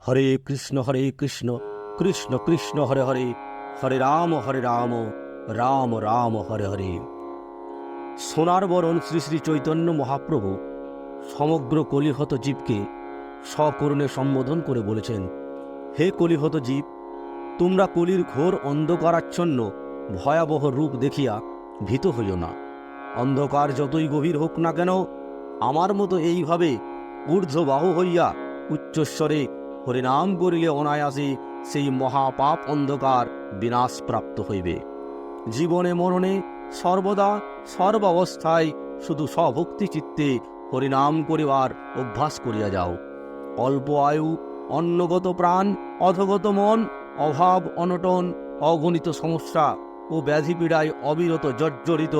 হরে কৃষ্ণ কৃষ্ণ কৃষ্ণ হরে হরে, হরে রাম রাম রাম হরে হরে। সোনার বরণ শ্রী শ্রী চৈতন্য মহাপ্রভু সমগ্র কলিহত জীবকে সকরুণে সম্বোধন করে বলেছেন, হে কলিহত জীব, তোমরা কলির ঘোর অন্ধকারাচ্ছন্ন ভয়াবহ রূপ দেখিয়া ভীত হইও না। অন্ধকার যতই গভীর হোক না কেন, আমার মতো এইভাবে ঊর্ধ্ববাহু হইয়া উচ্চস্বরে হরিনাম করিলে অনায়াসে সেই মহাপাপ অন্ধকার বিনাশপ্রাপ্ত হইবে। জীবনে মরণে সর্বদা সর্বাবস্থায় শুধু স্বভক্তি চিত্তে হরিনাম করিবার অভ্যাস করিয়া যাও। অল্প আয়ু, অন্নগত প্রাণ, অধগত মন, অভাব অনটন, অগণিত সমস্যা ও ব্যাধিপীড়ায় অবিরত জর্জরিত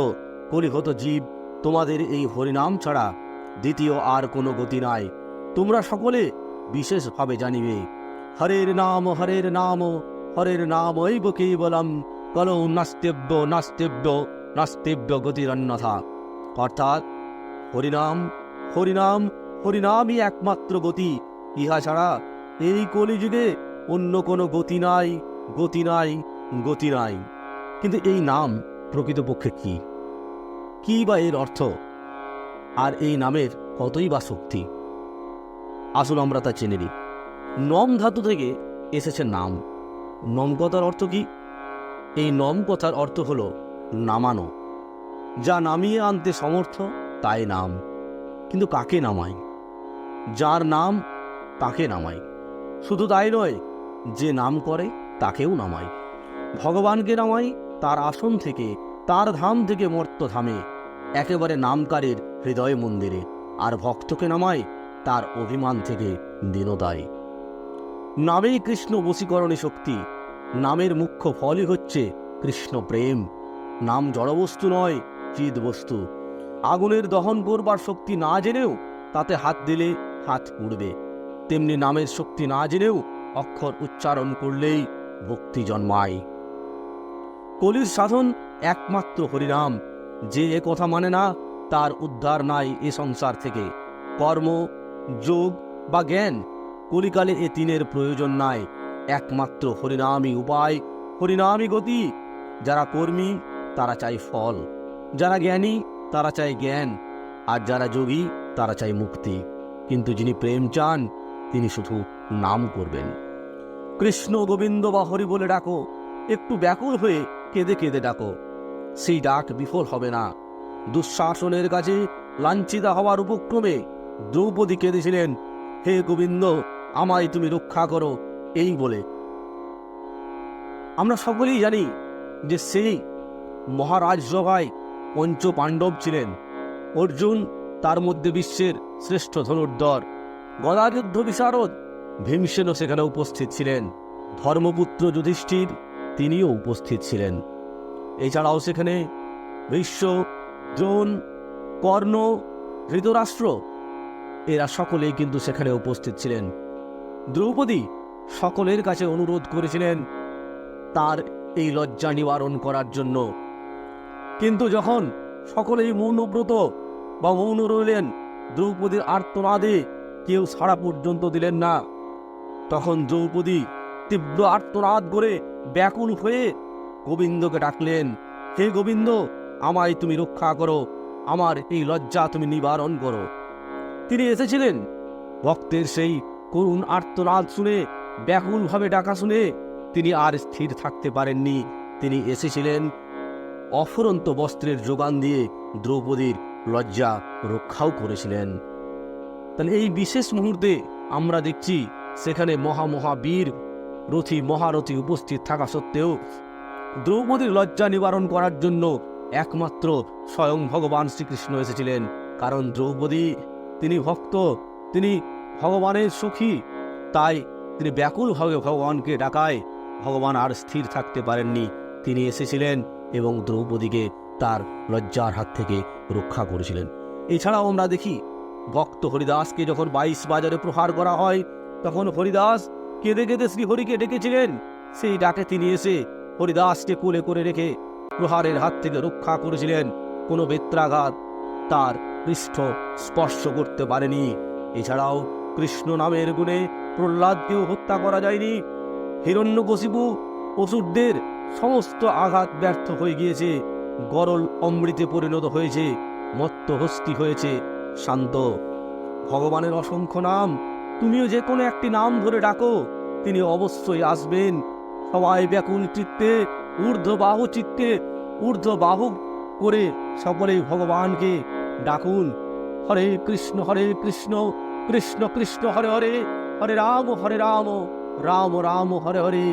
কলিহত জীব, তোমাদের এই হরিনাম ছাড়া দ্বিতীয় আর কোনো গতি নাই। তোমরা সকলে বিশেষভাবে জানিবে, হরের নাম হরের নামৈব কেবলম কলৌ নাস্তেব্য গতিরন্যথা। অর্থাৎ হরিনামই একমাত্র গতি, ইহা ছাড়া এই কলিযুগে অন্য কোনো গতি নাই। কিন্তু এই নাম প্রকৃতপক্ষে কি বা এর অর্থ, আর এই নামের কতই বা শক্তি? আসুন আমরা তা জেনে নিই। নম ধাতু থেকে এসেছে নাম। নম কথার অর্থ কি? এই নম কথার অর্থ হল নামানো, যা নামিয়ে আনতে সমর্থ তাই নাম। কিন্তু কাকে নামাই? যার নাম তাকে নামাই। শুধু তাই নয়, যে নাম করে তাকেও নামাই। ভগবানকে নামাই তার আসন থেকে, তার ধাম থেকে মর্ত্যধামে, একেবারে নামকারীর হৃদয় মন্দিরে। আর ভক্তকে নামাই তার অভিমান থেকে দীনতায়। নামেই কৃষ্ণ বশীকরণী শক্তি। নামের মুখ্য ফলই হচ্ছে কৃষ্ণ প্রেম। নাম জড়বস্তু নয়, চিদ বস্তু। আগুনের দহন করবার শক্তি না জেনেও তাতে হাত দিলে হাত পুড়বে, তেমনি নামের শক্তি না জেনেও অক্ষর উচ্চারণ করলেই ভক্তি জন্মায়। কলির সাধন একমাত্র হরিনাম। যে এ কথা মানে না, তার উদ্ধার নাই এ সংসার থেকে। কর্ম, যোগ বা জ্ঞান, কলিকালে এ তিনের প্রয়োজন নাই। একমাত্র হরিনামই উপায়, হরিনামই গতি। যারা কর্মী তারা চাই ফল, যারা জ্ঞানী তারা চাই জ্ঞান, আর যারা যোগী তারা চাই মুক্তি। কিন্তু যিনি প্রেম চান, তিনি শুধু নাম করবেন। কৃষ্ণ গোবিন্দ বা হরি বলে ডাকো, একটু ব্যাকুল হয়ে কেঁদে কেঁদে ডাকো, সেই ডাক বিফল হবে না। দুঃশাসনের কাছে লাঞ্ছিতা হওয়ার উপক্রমে দ্রৌপদী কেঁদেছিলেন, হে গোবিন্দ, আমায় তুমি রক্ষা করো, এই বলে। আমরা সকলেই জানি যে সেই মহারাজ সভায় পঞ্চ পাণ্ডব ছিলেন। অর্জুন তার মধ্যে বিশ্বের শ্রেষ্ঠ ধনুর্ধর, গদাযুদ্ধ বিশারদ ভীমসেনও সেখানে উপস্থিত ছিলেন। ধর্মপুত্র যুধিষ্ঠির তিনিও উপস্থিত ছিলেন। এছাড়াও সেখানে ভীষ্ম, দ্রোণ, কর্ণ, ধৃতরাষ্ট্র, এরা সকলেই কিন্তু সেখানে উপস্থিত ছিলেন। দ্রৌপদী সকলের কাছে অনুরোধ করেছিলেন তার এই লজ্জা নিবারণ করার জন্য। কিন্তু যখন সকলেই মৌনব্রত বা মৌন রইলেন, দ্রৌপদীর আর্তনাদে কেউ সাড়া পর্যন্ত দিলেন না, তখন দ্রৌপদী তীব্র আর্তনাদ করে ব্যাকুল হয়ে গোবিন্দকে ডাকলেন, হে গোবিন্দ, আমায় তুমি রক্ষা করো, আমার এই লজ্জা তুমি নিবারণ করো। তিনি এসেছিলেন। ভক্তের সেই করুণ আর্তনাদ শুনে, ব্যাকুলভাবে ডাকা শুনে তিনি আর স্থির থাকতে পারেননি। তিনি এসেছিলেন অফুরন্ত বস্ত্রের যোগান দিয়ে দ্রৌপদীর লজ্জা রক্ষাও করেছিলেন। তাহলে এই বিশেষ মুহূর্তে আমরা দেখছি সেখানে মহাবীর রথী মহারথী উপস্থিত থাকা সত্ত্বেও দ্রৌপদীর লজ্জা নিবারণ করার জন্য একমাত্র স্বয়ং ভগবান শ্রীকৃষ্ণ এসেছিলেন। কারণ দ্রৌপদী তিনি ভক্ত, তিনি ভগবানের সখী, তাই তিনি ব্যাকুলভাবে ভগবানকে ডাকায় ভগবান আর স্থির থাকতে পারেননি। তিনি এসেছিলেন এবং দ্রৌপদীকে তার লজ্জার হাত থেকে রক্ষা করেছিলেন। এছাড়াও আমরা দেখি ভক্ত হরিদাসকে যখন 22 বাজারে প্রহার করা হয়, তখন হরিদাস কেঁদে কেঁদে শ্রীহরিকে ডেকেছিলেন। সেই ডাকে তিনি এসে হরিদাসকে কোলে করে রেখে প্রহারের হাত থেকে রক্ষা করেছিলেন। কোনো বেত্রাঘাত তার পৃষ্ঠ স্পর্শ করতে পারেনি। এছাড়াও কৃষ্ণ নামের গুণে প্রহ্লাদকেও হত্যা করা যায়নি। হিরণ্যকশিপু অসুরদের সমস্ত আঘাত ব্যর্থ হয়ে গিয়েছে, গরল অমৃতে পরিণত হয়েছে, মত্ত হস্তি হয়েছে শান্ত। ভগবানের অসংখ্য নাম, তুমিও যে কোনো একটি নাম ধরে ডাকো, তিনি অবশ্যই আসবেন। সবাই ব্যাকুল চিত্তে, ঊর্ধ্ববাহু চিত্তে ঊর্ধ্ববাহু করে সকলেই ভগবানকে ডাকুন। হরে কৃষ্ণ কৃষ্ণ কৃষ্ণ হরে হরে, হরে রাম রাম রাম হরে হরে।